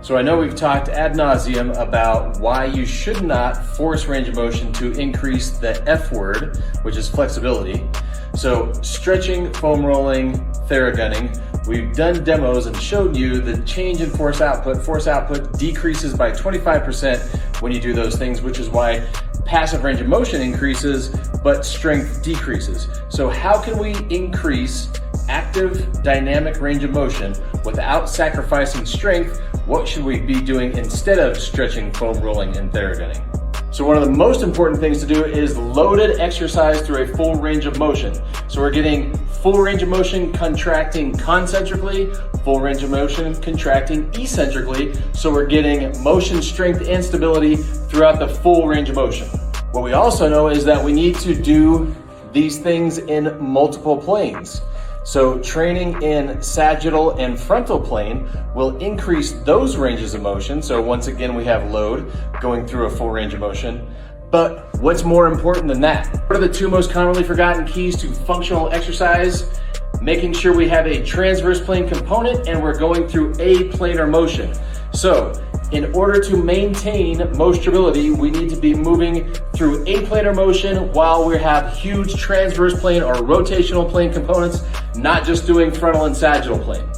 So I know we've talked ad nauseum about why you should not force range of motion to increase the F word, which is flexibility. So stretching, foam rolling, Theragunning, we've done demos and showed you the change in force output. Force output decreases by 25% when you do those things, which is why passive range of motion increases, but strength decreases. So how can we increase active dynamic range of motion without sacrificing strength? What should we be doing instead of stretching, foam rolling, and Theragunning? So one of the most important things to do is loaded exercise through a full range of motion. So we're getting full range of motion contracting concentrically, full range of motion contracting eccentrically. So we're getting motion strength and stability throughout the full range of motion. What we also know is that we need to do these things in multiple planes. So training in sagittal and frontal plane will increase those ranges of motion. So once again, we have load going through a full range of motion. But what's more important than that? What are the two most commonly forgotten keys to functional exercise? Making sure we have a transverse plane component and we're going through aplanar motion. So in order to maintain mostrability, we need to be moving through aplanar motion while we have huge transverse plane or rotational plane components, not just doing frontal and sagittal plane.